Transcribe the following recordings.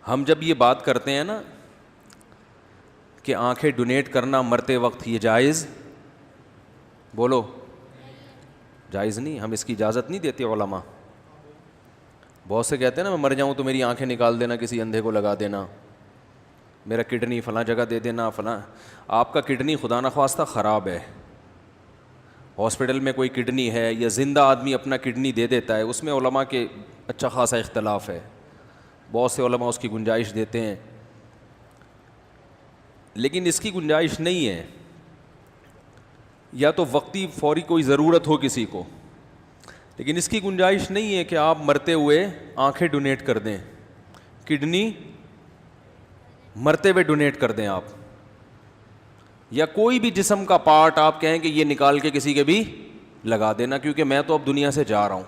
ہم جب یہ بات کرتے ہیں نا کہ آنکھیں ڈونیٹ کرنا مرتے وقت، یہ جائز؟ بولو، جائز نہیں، ہم اس کی اجازت نہیں دیتے علماء. بہت سے کہتے ہیں نا میں مر جاؤں تو میری آنکھیں نکال دینا، کسی اندھے کو لگا دینا، میرا کڈنی فلاں جگہ دے دینا فلاں. آپ کا کڈنی خدا نخواستہ خراب ہے، ہاسپٹل میں کوئی کڈنی ہے یا زندہ آدمی اپنا کڈنی دے دیتا ہے، اس میں علماء کے اچھا خاصا اختلاف ہے. بہت سے علماء اس کی گنجائش دیتے ہیں، لیکن اس کی گنجائش نہیں ہے. یا تو وقتی فوری کوئی ضرورت ہو کسی کو، لیکن اس کی گنجائش نہیں ہے کہ آپ مرتے ہوئے آنکھیں ڈونیٹ کر دیں، کڈنی مرتے ہوئے ڈونیٹ کر دیں آپ، یا کوئی بھی جسم کا پارٹ آپ کہیں کہ یہ نکال کے کسی کے بھی لگا دینا کیونکہ میں تو اب دنیا سے جا رہا ہوں.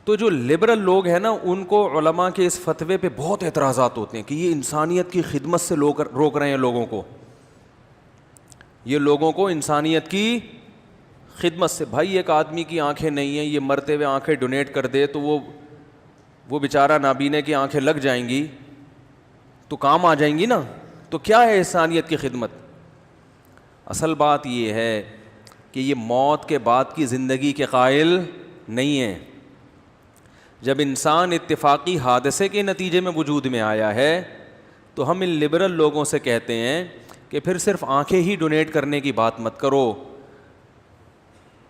تو جو لبرل لوگ ہیں نا ان کو علماء کے اس فتوے پہ بہت اعتراضات ہوتے ہیں کہ یہ انسانیت کی خدمت سے روک رہے ہیں لوگوں کو، یہ لوگوں کو انسانیت کی خدمت سے. بھائی ایک آدمی کی آنکھیں نہیں ہیں، یہ مرتے ہوئے آنکھیں ڈونیٹ کر دے تو وہ بیچارہ نابینے کی آنکھیں لگ جائیں گی تو کام آ جائیں گی نا. تو کیا ہے انسانیت کی خدمت؟ اصل بات یہ ہے کہ یہ موت کے بعد کی زندگی کے قائل نہیں ہے. جب انسان اتفاقی حادثے کے نتیجے میں وجود میں آیا ہے تو ہم ان لبرل لوگوں سے کہتے ہیں کہ پھر صرف آنکھیں ہی ڈونیٹ کرنے کی بات مت کرو.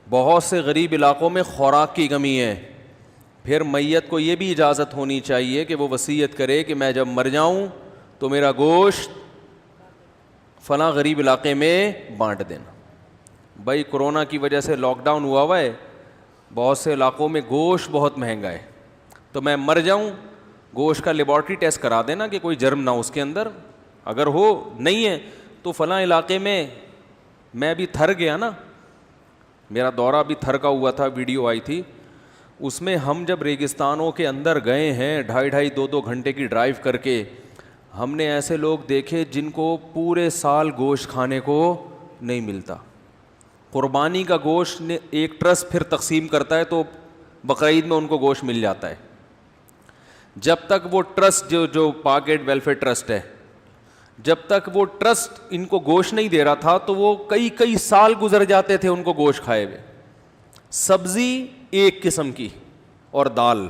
بہت سے غریب علاقوں میں خوراک کی کمی ہے، پھر میت کو یہ بھی اجازت ہونی چاہیے کہ وہ وصیت کرے کہ میں جب مر جاؤں تو میرا گوشت فلاں غریب علاقے میں بانٹ دینا. بھائی کرونا کی وجہ سے لاک ڈاؤن ہوا ہے، بہت سے علاقوں میں گوشت بہت مہنگا ہے، تو میں مر جاؤں گوشت کا لیبارٹری ٹیسٹ کرا دینا کہ کوئی جرم نہ اس کے اندر، اگر ہو نہیں ہے تو فلاں علاقے میں بھی تھر گیا نا، میرا دورہ بھی تھر کا ہوا تھا، ویڈیو آئی تھی اس میں. ہم جب ریگستانوں کے اندر گئے ہیں 2.5 گھنٹے کی ڈرائیو کر کے، ہم نے ایسے لوگ دیکھے جن کو پورے سال گوشت کھانے کو نہیں ملتا. قربانی کا گوشت ایک ٹرسٹ پھر تقسیم کرتا ہے تو بقرعید میں ان کو گوشت مل جاتا ہے. جب تک وہ ٹرسٹ جو پاکٹ ویلفیئر ٹرسٹ ہے، جب تک وہ ٹرسٹ ان کو گوشت نہیں دے رہا تھا تو وہ کئی سال گزر جاتے تھے ان کو گوشت کھائے ہوئے. سبزی ایک قسم کی اور دال،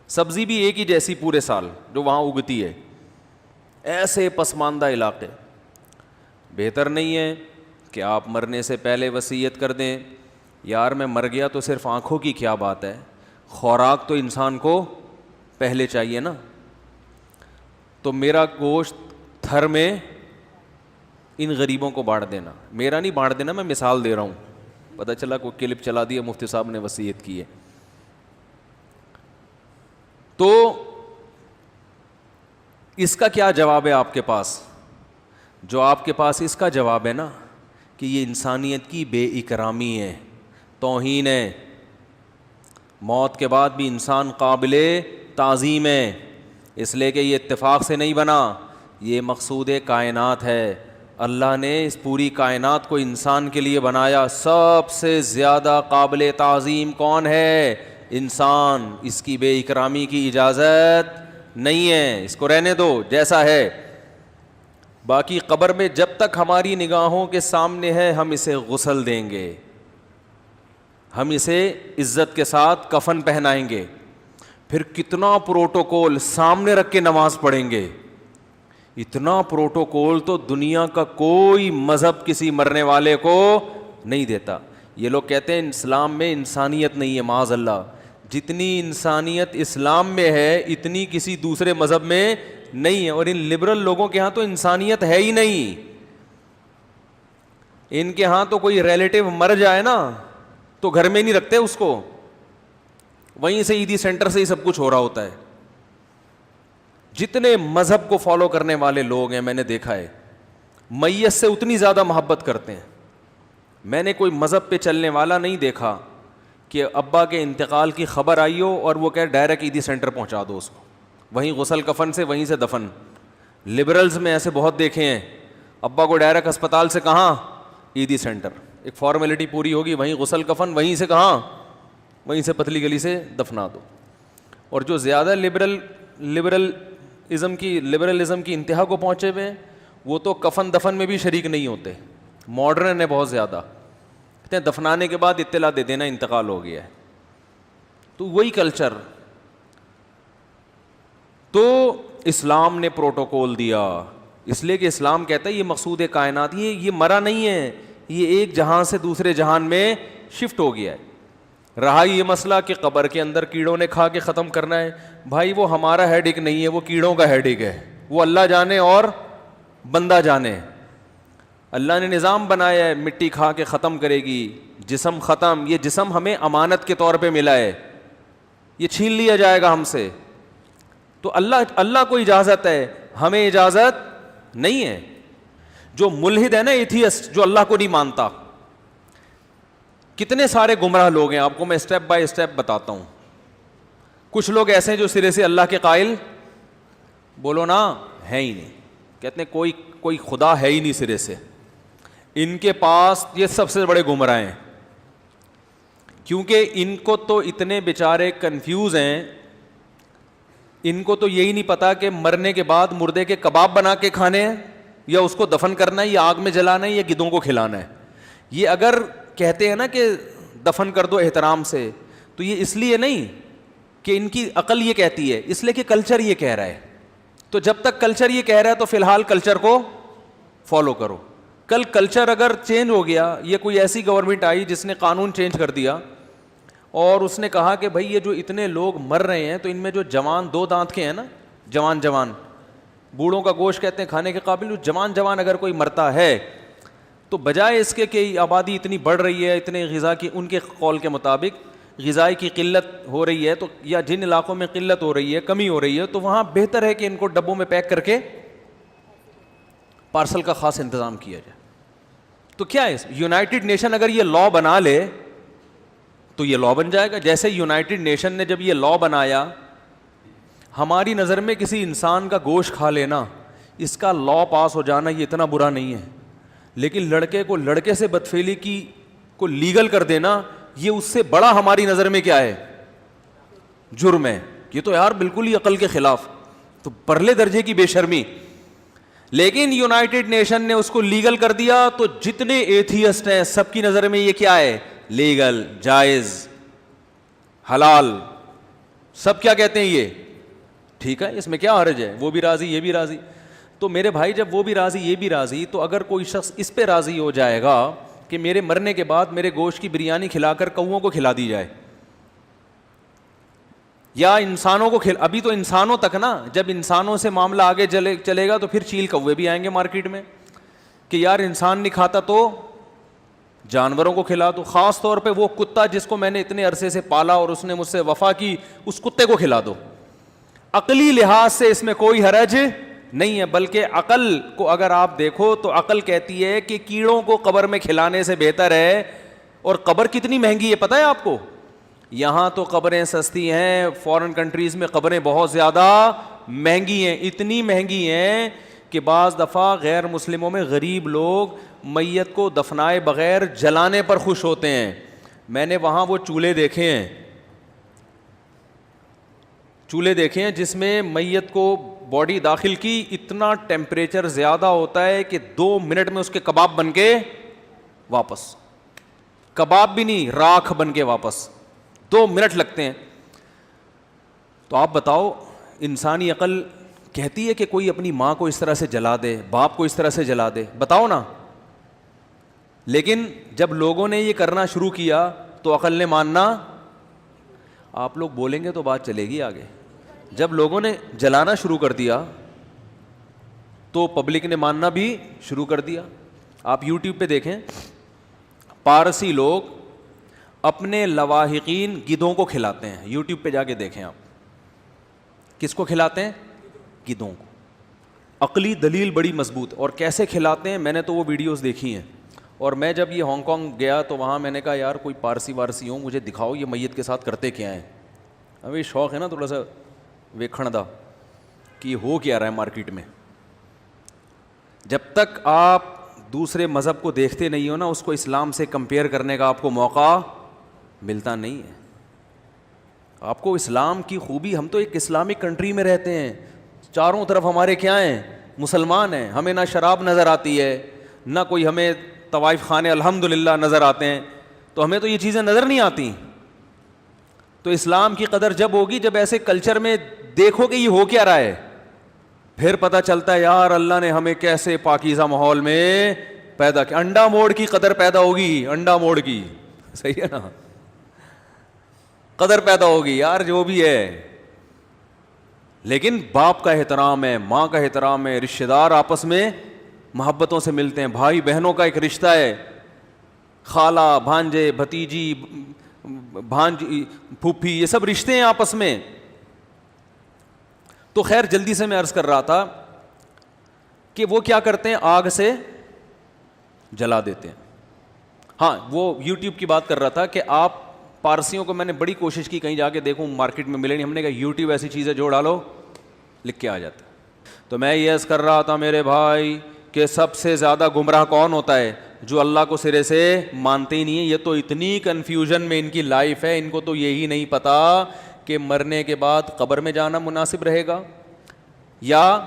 سبزی بھی ایک ہی جیسی پورے سال جو وہاں اگتی ہے. ایسے پسماندہ علاقے. بہتر نہیں ہے کہ آپ مرنے سے پہلے وصیت کر دیں یار میں مر گیا تو صرف آنکھوں کی کیا بات ہے، خوراک تو انسان کو پہلے چاہیے نا. تو میرا گوشت تھر میں ان غریبوں کو بانٹ دینا، میرا نہیں بانٹ دینا، میں مثال دے رہا ہوں. پتہ چلا کوئی کلپ چلا دیا مفتی صاحب نے وصیت کی ہے. تو اس کا کیا جواب ہے آپ کے پاس؟ جو آپ کے پاس اس کا جواب ہے نا کہ یہ انسانیت کی بے اکرامی ہے، توہین ہے. موت کے بعد بھی انسان قابل تعظیم ہے، اس لیے کہ یہ اتفاق سے نہیں بنا، یہ مقصود کائنات ہے. اللہ نے اس پوری کائنات کو انسان کے لیے بنایا. سب سے زیادہ قابل تعظیم کون ہے؟ انسان. اس کی بے اکرامی کی اجازت نہیں ہے، اس کو رہنے دو جیسا ہے. باقی قبر میں جب تک ہماری نگاہوں کے سامنے ہے ہم اسے غسل دیں گے، ہم اسے عزت کے ساتھ کفن پہنائیں گے، پھر کتنا پروٹوکول سامنے رکھ کے نماز پڑھیں گے. اتنا پروٹوکول تو دنیا کا کوئی مذہب کسی مرنے والے کو نہیں دیتا. یہ لوگ کہتے ہیں اسلام میں انسانیت نہیں ہے، معاذ اللہ. جتنی انسانیت اسلام میں ہے اتنی کسی دوسرے مذہب میں نہیں ہے. اور ان لبرل لوگوں کے ہاں تو انسانیت ہے ہی نہیں. ان کے ہاں تو کوئی ریلیٹیو مر جائے نا تو گھر میں نہیں رکھتے اس کو، وہیں سے عیدی سینٹر سے ہی سب کچھ ہو رہا ہوتا ہے. جتنے مذہب کو فالو کرنے والے لوگ ہیں میں نے دیکھا ہے میت سے اتنی زیادہ محبت کرتے ہیں. میں نے کوئی مذہب پہ چلنے والا نہیں دیکھا کہ ابا کے انتقال کی خبر آئی ہو اور وہ کہے ڈائریکٹ عیدی سینٹر پہنچا دو اس کو، وہیں غسل کفن سے وہیں سے دفن. لبرلز میں ایسے بہت دیکھے ہیں، ابا کو ڈائریکٹ اسپتال سے کہاں؟ عیدی سینٹر، ایک فارمیلٹی پوری ہوگی، وہیں غسل کفن، وہیں سے کہاں؟ وہیں سے پتلی گلی سے دفنا دو. اور جو زیادہ لبرل لبرلزم کی انتہا کو پہنچے ہوئے ہیں. وہ تو کفن دفن میں بھی شریک نہیں ہوتے, ماڈرن ہے بہت زیادہ, کہتے ہیں دفنانے کے بعد اطلاع دے دینا انتقال ہو گیا ہے. تو وہی کلچر. تو اسلام نے پروٹوکول دیا, اس لیے کہ اسلام کہتا ہے یہ مقصود کائنات, یہ مرا نہیں ہے, یہ ایک جہان سے دوسرے جہان میں شفٹ ہو گیا ہے. رہا یہ مسئلہ کہ قبر کے اندر کیڑوں نے کھا کے ختم کرنا ہے, بھائی وہ ہمارا ہیڈ ایک نہیں ہے, وہ کیڑوں کا ہیڈ ایک ہے. وہ اللہ جانے اور بندہ جانے. اللہ نے نظام بنایا ہے, مٹی کھا کے ختم کرے گی, جسم ختم. یہ جسم ہمیں امانت کے طور پہ ملا ہے, یہ چھین لیا جائے گا ہم سے. تو اللہ کو اجازت ہے, ہمیں اجازت نہیں ہے. جو ملحد ہے نا, ایتھیسٹ, جو اللہ کو نہیں مانتا, کتنے سارے گمراہ لوگ ہیں, آپ کو میں اسٹیپ بائی اسٹیپ بتاتا ہوں. کچھ لوگ ایسے ہیں جو سرے سے اللہ کے قائل بولو نا ہے ہی نہیں, کہتے ہیں کوئی خدا ہے ہی نہیں سرے سے. ان کے پاس یہ سب سے بڑے گمراہ ہیں, کیونکہ ان کو تو اتنے بیچارے کنفیوز ہیں, ان کو تو یہی نہیں پتا کہ مرنے کے بعد مردے کے کباب بنا کے کھانے ہیں, یا اس کو دفن کرنا ہے, یا آگ میں جلانا ہے, یا گدوں کو کھلانا ہے. یہ اگر کہتے ہیں نا کہ دفن کر دو احترام سے, تو یہ اس لیے نہیں کہ ان کی عقل یہ کہتی ہے, اس لیے کہ کلچر یہ کہہ رہا ہے. تو جب تک کلچر یہ کہہ رہا ہے تو فی الحال کلچر کو فالو کرو. کل کلچر اگر چینج ہو گیا, یہ کوئی ایسی گورنمنٹ آئی جس نے قانون چینج کر دیا اور اس نے کہا کہ بھائی یہ جو اتنے لوگ مر رہے ہیں تو ان میں جو جوان 2 دانت کے ہیں نا, جوان بوڑھوں کا گوشت کہتے ہیں کھانے کے قابل, جوان اگر کوئی مرتا ہے تو بجائے اس کے کہ آبادی اتنی بڑھ رہی ہے, اتنے غذا کی, ان کے قول کے مطابق غذائی کی قلت ہو رہی ہے, تو یا جن علاقوں میں قلت ہو رہی ہے, کمی ہو رہی ہے, تو وہاں بہتر ہے کہ ان کو ڈبوں میں پیک کر کے پارسل کا خاص انتظام کیا جائے. تو کیا ہے, یونائٹڈ نیشن اگر یہ لا بنا لے تو یہ لا بن جائے گا. جیسے یونائٹڈ نیشن نے جب یہ لا بنایا, ہماری نظر میں کسی انسان کا گوشت کھا لینا, اس کا لا پاس ہو جانا یہ اتنا برا نہیں ہے, لیکن لڑکے کو لڑکے سے بدفعلی کی کو لیگل کر دینا, یہ اس سے بڑا ہماری نظر میں کیا ہے, جرم ہے. یہ تو یار بالکل ہی عقل کے خلاف, تو پرلے درجے کی بے شرمی. لیکن یونائٹڈ نیشن نے اس کو لیگل کر دیا, تو جتنے ایتھیسٹ ہیں سب کی نظر میں یہ کیا ہے, لیگل, جائز, حلال, سب کیا کہتے ہیں یہ ٹھیک ہے, اس میں کیا حرج ہے, وہ بھی راضی یہ بھی راضی. تو میرے بھائی جب وہ بھی راضی یہ بھی راضی, تو اگر کوئی شخص اس پہ راضی ہو جائے گا کہ میرے مرنے کے بعد میرے گوشت کی بریانی کھلا کر کوؤں کو کھلا دی جائے, یا انسانوں کو ابھی تو انسانوں تک نا, جب انسانوں سے معاملہ آگے چلے گا تو پھر چیل کوے بھی آئیں گے مارکیٹ میں کہ یار انسان نہیں کھاتا تو جانوروں کو کھلا دو. خاص طور پہ وہ کتا جس کو میں نے اتنے عرصے سے پالا اور اس نے مجھ سے وفا کی, اس کتے کو کھلا دو. عقلی لحاظ سے اس میں کوئی حرج نہیں ہے, بلکہ عقل کو اگر آپ دیکھو تو عقل کہتی ہے کہ کیڑوں کو قبر میں کھلانے سے بہتر ہے. اور قبر کتنی مہنگی ہے پتہ ہے آپ کو, یہاں تو قبریں سستی ہیں, فورن کنٹریز میں قبریں بہت زیادہ مہنگی ہیں, اتنی مہنگی ہیں کہ بعض دفعہ غیر مسلموں میں غریب لوگ میت کو دفنائے بغیر جلانے پر خوش ہوتے ہیں. میں نے وہاں وہ چولہے دیکھے ہیں جس میں میت کو باڈی داخل کی, اتنا ٹیمپریچر زیادہ ہوتا ہے کہ 2 منٹ میں اس کے کباب بن کے واپس, کباب بھی نہیں راکھ بن کے واپس, 2 منٹ لگتے ہیں. تو آپ بتاؤ, انسانی عقل کہتی ہے کہ کوئی اپنی ماں کو اس طرح سے جلا دے, باپ کو اس طرح سے جلا دے, بتاؤ نا. لیکن جب لوگوں نے یہ کرنا شروع کیا تو عقل نے ماننا, آپ لوگ بولیں گے تو بات چلے گی آگے. جب لوگوں نے جلانا شروع کر دیا تو پبلک نے ماننا بھی شروع کر دیا. آپ یوٹیوب پہ دیکھیں, پارسی لوگ اپنے لواحقین گدھوں کو کھلاتے ہیں. یوٹیوب پہ جا کے دیکھیں آپ, کس کو کھلاتے ہیں, گدھوں کو. عقلی دلیل بڑی مضبوط, اور کیسے کھلاتے ہیں میں نے تو وہ ویڈیوز دیکھی ہیں. اور میں جب یہ ہانگ کانگ گیا تو وہاں میں نے کہا یار کوئی پارسی وارسی ہوں, مجھے دکھاؤ یہ میت کے ساتھ کرتے کیا ہیں. ابھی شوق ہے نا تھوڑا سا ویکھن دا کہ ہو کیا رہا ہے مارکیٹ میں. جب تک آپ دوسرے مذہب کو دیکھتے نہیں ہو نا, اس کو اسلام سے کمپیئر کرنے کا آپ کو موقع ملتا نہیں ہے. آپ کو اسلام کی خوبی, ہم تو ایک اسلامک کنٹری میں رہتے ہیں, چاروں طرف ہمارے کیا ہیں, مسلمان ہیں, ہمیں نہ شراب نظر آتی ہے, نہ کوئی ہمیں طوائف خانے الحمدللہ نظر آتے ہیں, تو ہمیں تو یہ چیزیں نظر نہیں آتی. تو اسلام کی قدر جب ہوگی جب ایسے کلچر میں دیکھو کہ یہ ہو کیا رہا ہے, پھر پتہ چلتا ہے یار اللہ نے ہمیں کیسے پاکیزہ ماحول میں پیدا کیا. انڈا موڑ کی قدر پیدا ہوگی, انڈا موڑ کی, صحیح ہے نا, قدر پیدا ہوگی یار جو بھی ہے. لیکن باپ کا احترام ہے, ماں کا احترام ہے, رشتہ دار آپس میں محبتوں سے ملتے ہیں, بھائی بہنوں کا ایک رشتہ ہے, خالہ بھانجے بھتیجی بھانجی پھوپھی, یہ سب رشتے ہیں آپس میں. تو خیر جلدی سے میں عرض کر رہا تھا کہ وہ کیا کرتے ہیں, آگ سے جلا دیتے ہیں. ہاں وہ یوٹیوب کی بات کر رہا تھا کہ آپ پارسیوں کو, میں نے بڑی کوشش کی کہیں جا کے دیکھوں, مارکیٹ میں ملے نہیں. ہم نے کہا یوٹیوب ایسی چیز ہے جو ڈالو لکھ کے آ جاتا. تو میں یہ عرض کر رہا تھا میرے بھائی کہ سب سے زیادہ گمراہ کون ہوتا ہے, جو اللہ کو سرے سے مانتے ہی نہیں ہے. یہ تو اتنی کنفیوژن میں ان کی لائف ہے, ان کو تو یہی نہیں پتا کہ مرنے کے بعد قبر میں جانا مناسب رہے گا یا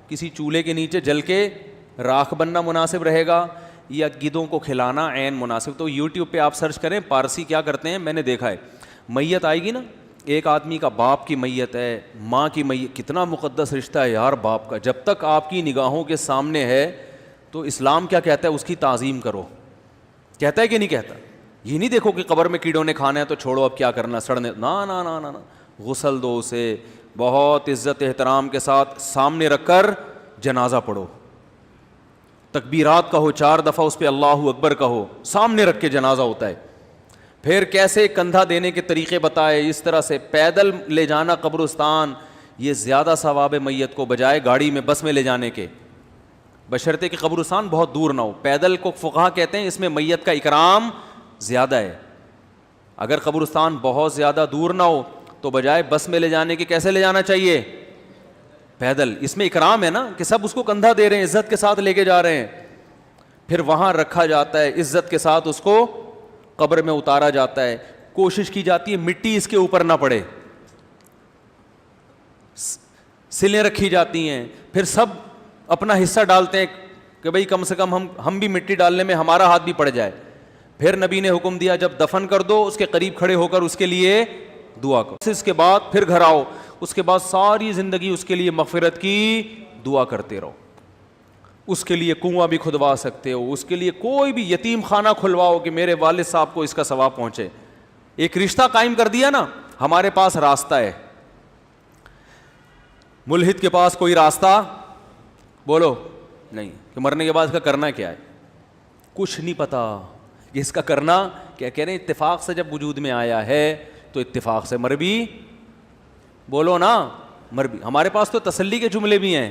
کسی چولہے کے نیچے جل کے راکھ بننا مناسب رہے گا یا گدوں کو کھلانا عین مناسب. تو یوٹیوب پہ آپ سرچ کریں پارسی کیا کرتے ہیں, میں نے دیکھا ہے, میت آئے گی نا, ایک آدمی کا باپ کی میت ہے, ماں کی میت, کتنا مقدس رشتہ ہے یار باپ کا, جب تک آپ کی نگاہوں کے سامنے ہے تو اسلام کیا کہتا ہے, اس کی تعظیم کرو. کہتا ہے کہ نہیں کہتا؟ یہ نہیں دیکھو کہ قبر میں کیڑوں نے کھانا ہے تو چھوڑو اب کیا کرنا, سڑنے, نا نا نا نا, غسل دو اسے, بہت عزت احترام کے ساتھ سامنے رکھ کر جنازہ پڑھو, تکبیرات کہو 4 دفعہ, اس پہ اللہ اکبر کہو, سامنے رکھ کے جنازہ ہوتا ہے. پھر کیسے کندھا دینے کے طریقے بتائے, اس طرح سے پیدل لے جانا قبرستان, یہ زیادہ ثواب ہے میت کو بجائے گاڑی میں بس میں لے جانے کے, بشرطے کہ قبرستان بہت دور نہ ہو. پیدل کو فقہا کہتے ہیں اس میں میت کا اکرام زیادہ ہے. اگر قبرستان بہت زیادہ دور نہ ہو تو بجائے بس میں لے جانے کے کیسے لے جانا چاہیے, پیدل. اس میں اکرام ہے نا کہ سب اس کو کندھا دے رہے ہیں, عزت کے ساتھ لے کے جا رہے ہیں. پھر وہاں رکھا جاتا ہے, عزت کے ساتھ اس کو قبر میں اتارا جاتا ہے, کوشش کی جاتی ہے مٹی اس کے اوپر نہ پڑے, سلیں رکھی جاتی ہیں, پھر سب اپنا حصہ ڈالتے ہیں کہ بھئی کم سے کم ہم بھی مٹی ڈالنے میں ہمارا ہاتھ بھی پڑ جائے. پھر نبی نے حکم دیا جب دفن کر دو اس کے قریب کھڑے ہو کر اس کے لیے دعا کرو. اس کے بعد پھر گھر آؤ, اس کے بعد ساری زندگی اس کے لیے مغفرت کی دعا کرتے رہو. اس کے لیے کنواں بھی کھدوا سکتے ہو, اس کے لیے کوئی بھی یتیم خانہ کھلواؤ کہ میرے والد صاحب کو اس کا ثواب پہنچے. ایک رشتہ قائم کر دیا نا, ہمارے پاس راستہ ہے. ملحد کے پاس کوئی راستہ بولو نہیں کہ مرنے کے بعد اس کا کرنا کیا ہے, کچھ نہیں پتا کہ اس کا کرنا کیا. کہہ رہے ہیں اتفاق سے جب وجود میں آیا ہے تو اتفاق سے مر بھی, بولو نا مر بھی. ہمارے پاس تو تسلی کے جملے بھی ہیں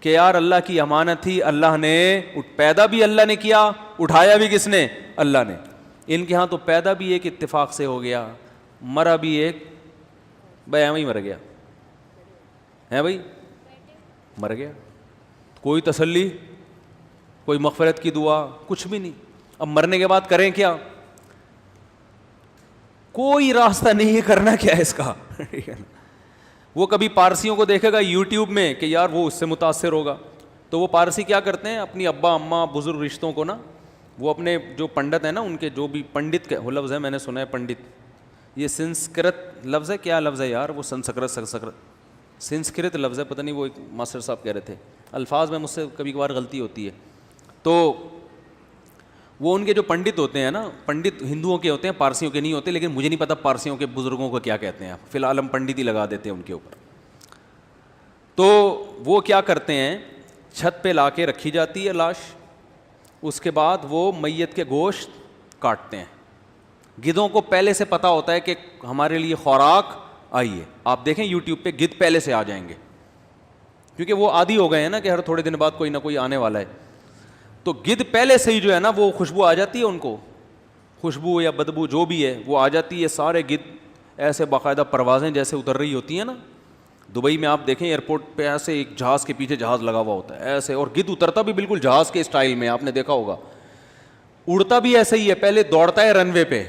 کہ یار اللہ کی امانت تھی, اللہ نے پیدا بھی اللہ نے کیا, اٹھایا بھی کس نے, اللہ نے. ان کے ہاں تو پیدا بھی ایک اتفاق سے ہو گیا, مرا بھی ایک بھائی ایویں ہی مر گیا ہے, بھائی مر گیا. کوئی تسلی, کوئی مغفرت کی دعا, کچھ بھی نہیں. اب مرنے کے بعد کریں کیا, کوئی راستہ نہیں ہے, کرنا کیا ہے اس کا. وہ کبھی پارسیوں کو دیکھے گا یوٹیوب میں کہ یار وہ اس سے متاثر ہوگا, تو وہ پارسی کیا کرتے ہیں اپنی ابا اماں بزرگ رشتوں کو نا, وہ اپنے جو پنڈت ہیں نا ان کے جو بھی پنڈت وہ لفظ ہے, میں نے سنا ہے پنڈت, یہ سنسکرت لفظ ہے, کیا لفظ ہے یار وہ, سنسکرت لفظ ہے, پتہ نہیں, وہ ایک ماسٹر صاحب کہہ رہے تھے. الفاظ میں مجھ سے کبھی کبھار غلطی ہوتی ہے. تو وہ ان کے جو پنڈت ہوتے ہیں نا, پنڈت ہندوؤں کے ہوتے ہیں, پارسیوں کے نہیں ہوتے, لیکن مجھے نہیں پتا پارسیوں کے بزرگوں کو کیا کہتے ہیں, فی الحال ہم پنڈت ہی لگا دیتے ہیں ان کے اوپر. تو وہ کیا کرتے ہیں, چھت پہ لا کے رکھی جاتی ہے لاش, اس کے بعد وہ میت کے گوشت کاٹتے ہیں. گدھوں کو پہلے سے پتہ ہوتا ہے کہ ہمارے لیے خوراک آئی ہے. آپ دیکھیں یوٹیوب پہ گدھ پہلے سے آ جائیں گے, کیونکہ وہ عادی ہو گئے ہیں نا کہ ہر تھوڑے دن بعد کوئی نہ کوئی آنے والا ہے. تو گدھ پہلے سے ہی جو ہے نا وہ خوشبو آ جاتی ہے, ان کو خوشبو یا بدبو جو بھی ہے وہ آ جاتی ہے. سارے گدھ ایسے باقاعدہ پروازیں جیسے اتر رہی ہوتی ہیں نا, دبئی میں آپ دیکھیں ایئرپورٹ پہ ایسے ایک جہاز کے پیچھے جہاز لگا ہوا ہوتا ہے ایسے, اور گدھ اترتا بھی بالکل جہاز کے اسٹائل میں, آپ نے دیکھا ہوگا. اڑتا بھی ایسے ہی ہے, پہلے دوڑتا ہے رن وے پہ,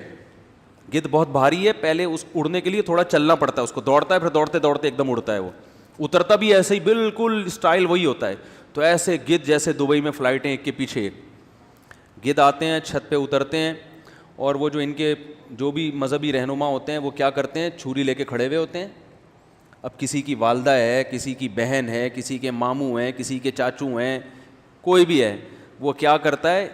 گدھ بہت بھاری ہے, پہلے اس اڑنے کے لیے تھوڑا چلنا پڑتا ہے, اس کو دوڑتا ہے, پھر دوڑتے دوڑتے ایک دم اڑتا ہے, وہ اترتا بھی ایسے ہی, بالکل اسٹائل وہی ہوتا ہے. تو ایسے گدھ جیسے دبئی میں فلائٹیں ایک کے پیچھے ایک, گدھ آتے ہیں چھت پہ اترتے ہیں, اور وہ جو ان کے جو بھی مذہبی رہنما ہوتے ہیں وہ کیا کرتے ہیں, چھری لے کے کھڑے ہوئے ہوتے ہیں. اب کسی کی والدہ ہے, کسی کی بہن ہے, کسی کے ماموں ہیں, کسی کے چاچو ہیں, کوئی بھی ہے, وہ کیا کرتا ہے,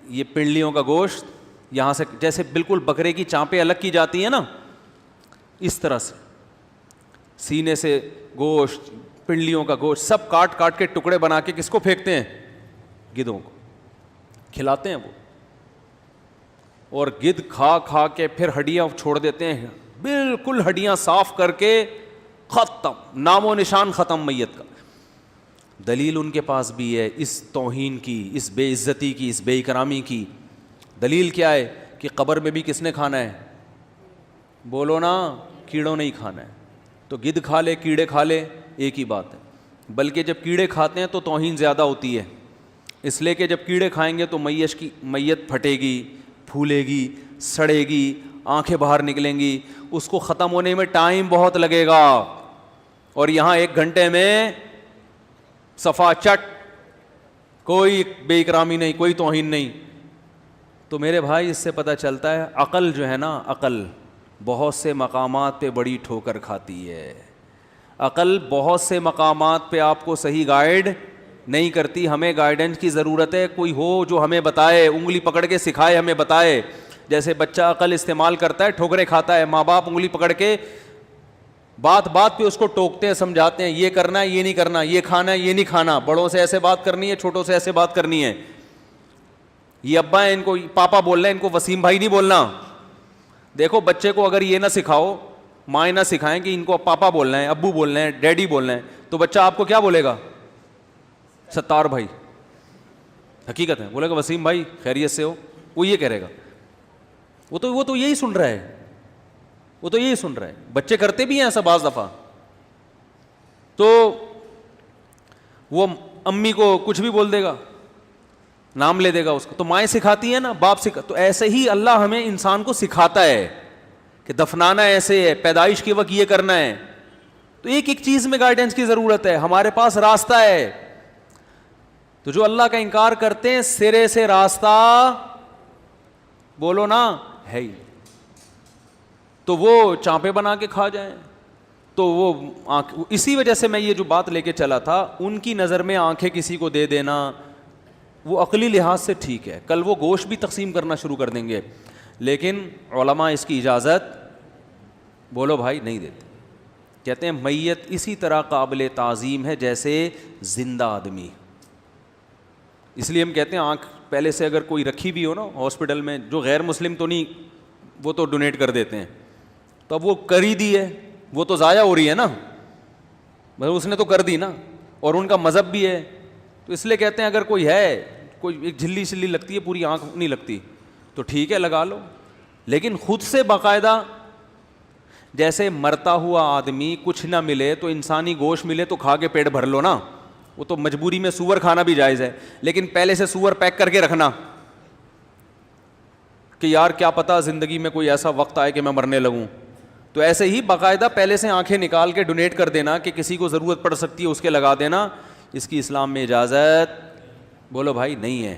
یہ پنڈلیوں کا گوشت یہاں سے جیسے بالکل بکرے کی چانپیں الگ کی جاتی ہیں نا, اس طرح سے سینے سے گوشت, پنڈلیوں کا گوشت سب کاٹ کاٹ کے ٹکڑے بنا کے کس کو پھینکتے ہیں, گدھوں کو کھلاتے ہیں وہ. اور گدھ کھا کھا کے پھر ہڈیاں چھوڑ دیتے ہیں, بالکل ہڈیاں صاف کر کے ختم, نام و نشان ختم میت کا. دلیل ان کے پاس بھی ہے اس توہین کی, اس بے عزتی کی, اس بے اکرامی کی. دلیل کیا ہے کہ قبر میں بھی کس نے کھانا ہے, بولو نا, کیڑوں نے ہی کھانا ہے. تو گدھ کھا لے, کیڑے کھا لے, ایک ہی بات ہے. بلکہ جب کیڑے کھاتے ہیں تو توہین زیادہ ہوتی ہے, اس لیے کہ جب کیڑے کھائیں گے تو میت پھٹے گی, پھولے گی, سڑے گی, آنکھیں باہر نکلیں گی, اس کو ختم ہونے میں ٹائم بہت لگے گا. اور یہاں 1 گھنٹے میں صفا چٹ, کوئی بے اکرامی نہیں, کوئی توہین نہیں. تو میرے بھائی اس سے پتہ چلتا ہے عقل جو ہے نا, عقل بہت سے مقامات پہ بڑی ٹھوکر کھاتی ہے. عقل بہت سے مقامات پہ آپ کو صحیح گائیڈ نہیں کرتی. ہمیں گائیڈنس کی ضرورت ہے, کوئی ہو جو ہمیں بتائے, انگلی پکڑ کے سکھائے, ہمیں بتائے. جیسے بچہ عقل استعمال کرتا ہے, ٹھوکریں کھاتا ہے, ماں باپ انگلی پکڑ کے بات بات پہ اس کو ٹوکتے ہیں, سمجھاتے ہیں, یہ کرنا ہے, یہ نہیں کرنا, یہ کھانا ہے, یہ نہیں کھانا, بڑوں سے ایسے بات کرنی ہے, چھوٹوں سے ایسے بات کرنی ہے. یہ ابا ہیں, ان کو پاپا بولنا ہے, ان کو وسیم بھائی نہیں بولنا. دیکھو بچے کو اگر یہ نہ سکھاؤ, مائیں نہ سکھائیں کہ ان کو پاپا بولنا ہے, ابو بولنا ہے, ڈیڈی بولنا ہے, تو بچہ آپ کو کیا بولے گا, ستار بھائی. حقیقت ہے, بولے گا وسیم بھائی خیریت سے ہو, وہ یہ کہے گا. وہ تو یہی سن رہا ہے, وہ تو یہی سن رہا ہے. بچے کرتے بھی ہیں ایسا بعض دفعہ. تو وہ امی کو کچھ بھی بول دے گا, نام لے دے گا اس کو, تو مائیں سکھاتی ہیں نا, باپ سکھا. تو ایسے ہی اللہ ہمیں انسان کو سکھاتا ہے کہ دفنانا ایسے ہے, پیدائش کے وقت یہ کرنا ہے. تو ایک ایک چیز میں گائیڈنس کی ضرورت ہے. ہمارے پاس راستہ ہے. تو جو اللہ کا انکار کرتے ہیں, سرے سے راستہ بولو نا ہے ہی, تو وہ چانپے بنا کے کھا جائیں. تو وہ اسی وجہ سے میں یہ جو بات لے کے چلا تھا, ان کی نظر میں آنکھیں کسی کو دے دینا وہ عقلی لحاظ سے ٹھیک ہے. کل وہ گوشت بھی تقسیم کرنا شروع کر دیں گے, لیکن علماء اس کی اجازت بولو بھائی نہیں دیتے. کہتے ہیں میت اسی طرح قابل تعظیم ہے جیسے زندہ آدمی. اس لیے ہم کہتے ہیں آنکھ پہلے سے اگر کوئی رکھی بھی ہو نا ہاسپٹل میں, جو غیر مسلم تو نہیں, وہ تو ڈونیٹ کر دیتے ہیں. تو اب وہ کر ہی دی ہے, وہ تو ضائع ہو رہی ہے نا, اس نے تو کر دی نا, اور ان کا مذہب بھی ہے. تو اس لیے کہتے ہیں اگر کوئی ہے, کوئی ایک جھلی شلی لگتی ہے, پوری آنکھ نہیں لگتی, تو ٹھیک ہے لگا لو. لیکن خود سے باقاعدہ, جیسے مرتا ہوا آدمی کچھ نہ ملے تو انسانی گوشت ملے تو کھا کے پیٹ بھر لو نا, وہ تو مجبوری میں سور کھانا بھی جائز ہے, لیکن پہلے سے سور پیک کر کے رکھنا کہ یار کیا پتہ زندگی میں کوئی ایسا وقت آئے کہ میں مرنے لگوں. تو ایسے ہی باقاعدہ پہلے سے آنکھیں نکال کے ڈونیٹ کر دینا کہ کسی کو ضرورت پڑ سکتی ہے اس کے لگا دینا. اس کی اسلام میں اجازت بولو بھائی نہیں ہے.